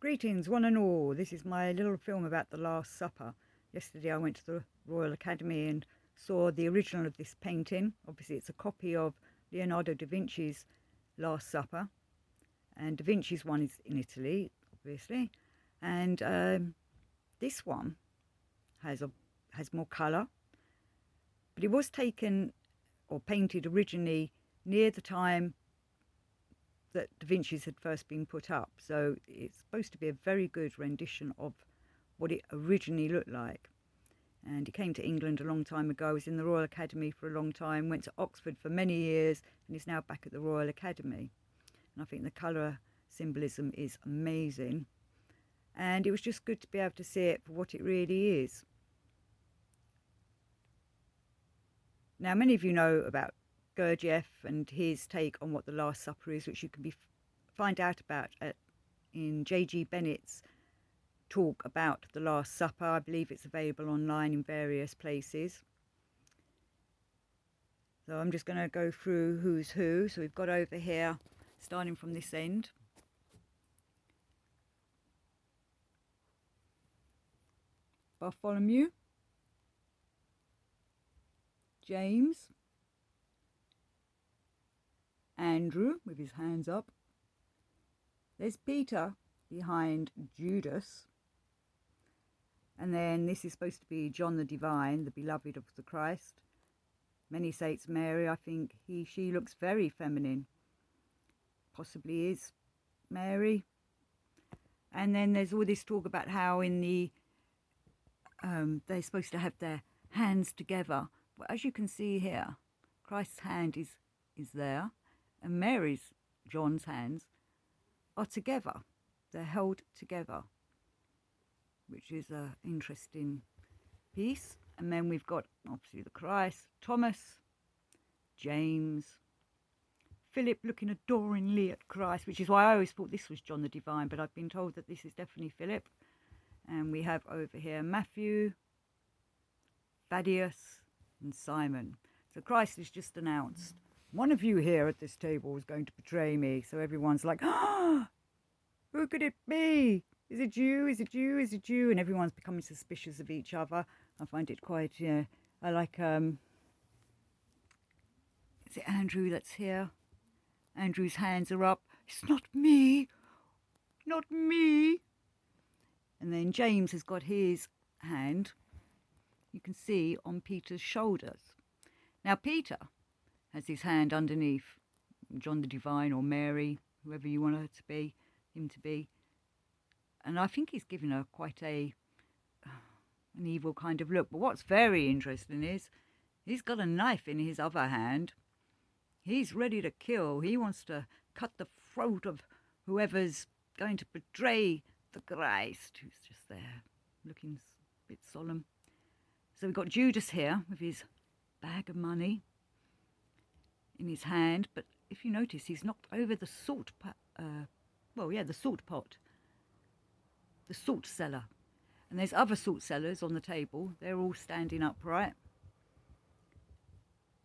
Greetings, one and all. This is my little film about the Last Supper. Yesterday I went to the Royal Academy and saw the original of this painting. Obviously, it's a copy of Leonardo da Vinci's Last Supper, and da Vinci's one is in Italy, obviously. And this one has more colour, but it was taken or painted originally near the time that Da Vinci's had first been put up. So it's supposed to be a very good rendition of what it originally looked like. And he came to England a long time ago, was in the Royal Academy for a long time, went to Oxford for many years, and is now back at the Royal Academy. And I think the colour symbolism is amazing. And it was just good to be able to see it for what it really is. Now, many of you know about Gurdjieff and his take on what the Last Supper is, which you can find out about in J.G. Bennett's talk about the Last Supper. I believe it's available online in various places. So I'm just going to go through who's who. So we've got over here, starting from this end, Bartholomew, James, Andrew with his hands up. There's Peter behind Judas. And then this is supposed to be John the Divine, the beloved of the Christ. Many say it's Mary. I think she looks very feminine. Possibly is Mary. And then there's all this talk about how in the they're supposed to have their hands together. But as you can see here, Christ's hand is there, and Mary's, John's hands, are together. They're held together, which is an interesting piece. And then we've got obviously the Christ, Thomas, James, Philip looking adoringly at Christ, which is why I always thought this was John the Divine, but I've been told that this is definitely Philip. And we have over here Matthew, Thaddeus, and Simon. So Christ is just announced. One of you here at this table is going to betray me. So everyone's like, ah, who could it be? Is it you? Is it you? Is it you? And everyone's becoming suspicious of each other. I find it quite, I like, is it Andrew that's here? Andrew's hands are up. It's not me. Not me. And then James has got his hand, you can see, on Peter's shoulders. Now Peter has his hand underneath John the Divine or Mary, whoever you want her to be, him to be. And I think he's given her quite an evil kind of look. But what's very interesting is he's got a knife in his other hand. He's ready to kill. He wants to cut the throat of whoever's going to betray the Christ, who's just there looking a bit solemn. So we've got Judas here with his bag of money in his hand, but if you notice, he's knocked over the salt pot, the salt pot, the salt cellar. And there's other salt cellars on the table. They're all standing upright.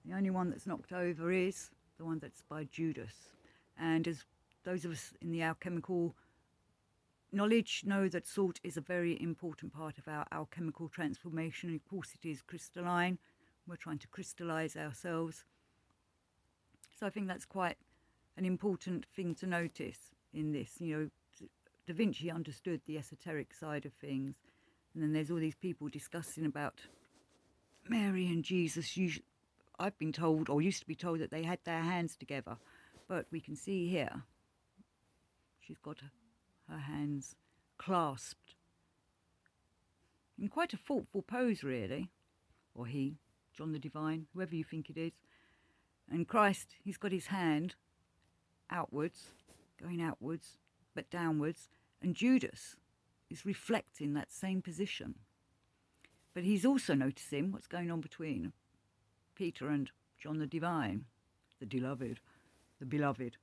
The only one that's knocked over is the one that's by Judas. And as those of us in the alchemical knowledge know that salt is a very important part of our alchemical transformation. And of course it is crystalline. We're trying to crystallize ourselves. So I think that's quite an important thing to notice in this. You know, Da Vinci understood the esoteric side of things. And then there's all these people discussing about Mary and Jesus. I've been told, or used to be told, that they had their hands together. But we can see here, she's got her hands clasped in quite a thoughtful pose, really. Or he, John the Divine, whoever you think it is. And Christ, he's got his hand outwards, going outwards, but downwards. And Judas is reflecting that same position. But he's also noticing what's going on between Peter and John the Divine, the beloved.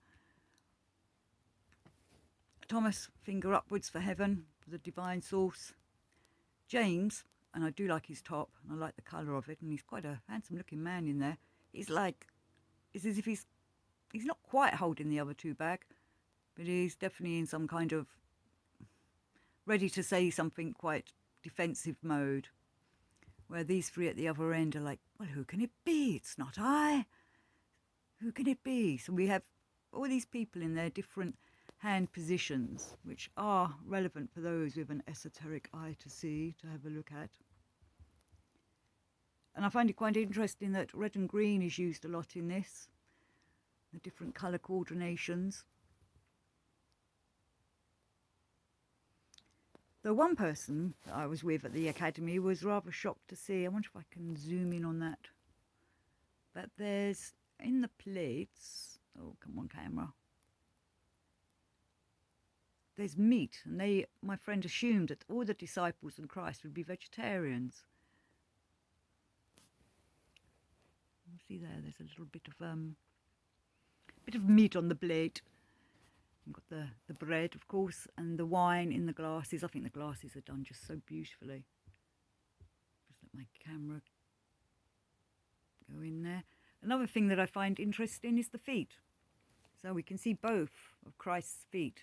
Thomas, finger upwards for heaven, for the divine source. James, and I do like his top, and I like the colour of it, and he's quite a handsome looking man in there. It's as if he's not quite holding the other two back, but he's definitely in some kind of ready to say something quite defensive mode, where these three at the other end are like, well, who can it be? It's not I. Who can it be? So we have all these people in their different hand positions, which are relevant for those with an esoteric eye to see, to have a look at. And I find it quite interesting that red and green is used a lot in this, the different colour coordinations. The one person that I was with at the academy was rather shocked to see, I wonder if I can zoom in on that, but there's in the plates, oh come on camera, there's meat, and my friend assumed that all the disciples in Christ would be vegetarians. You see there's a little bit of meat on the plate. You've got the bread, of course, and the wine in the glasses. I think the glasses are done just so beautifully. Just let my camera go in there. Another thing that I find interesting is the feet. So we can see both of Christ's feet.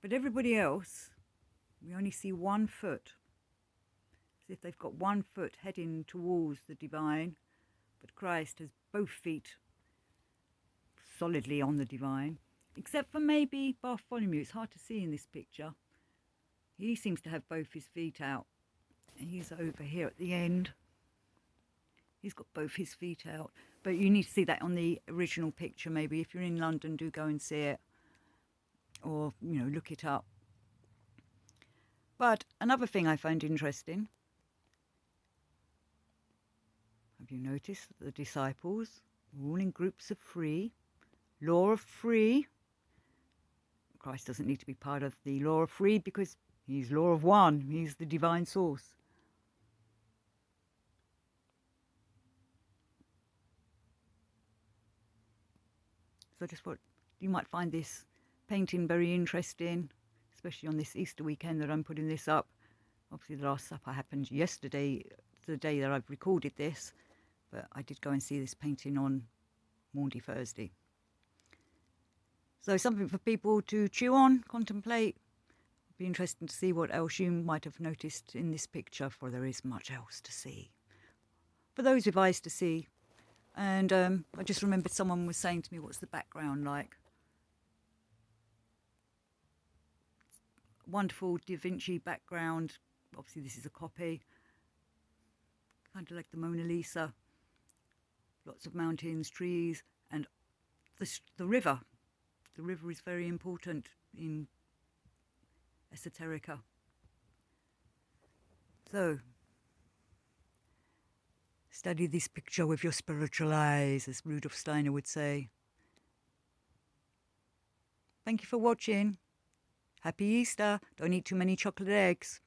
But everybody else, we only see one foot. As if they've got one foot heading towards the divine, but Christ has both feet solidly on the divine. Except for maybe Bartholomew. It's hard to see in this picture. He seems to have both his feet out. He's over here at the end. He's got both his feet out. But you need to see that on the original picture maybe. If you're in London, do go and see it. Or, look it up. But another thing I find interesting. Have you noticed that the disciples are all in groups of three? Law of three. Christ doesn't need to be part of the law of three because he's law of one. He's the divine source. So I just thought you might find this painting very interesting, especially on this Easter weekend that I'm putting this up. Obviously the Last Supper happened yesterday, the day that I've recorded this, but I did go and see this painting on Maundy Thursday. So something for people to chew on, contemplate. It'd be interesting to see what else you might have noticed in this picture, for there is much else to see. For those with eyes to see. And I just remembered someone was saying to me, what's the background like? Wonderful Da Vinci background. Obviously this is a copy. Kind of like the Mona Lisa. Lots of mountains, trees, and the river. The river is very important in esoterica. So, study this picture with your spiritual eyes, as Rudolf Steiner would say. Thank you for watching. Happy Easter. Don't eat too many chocolate eggs.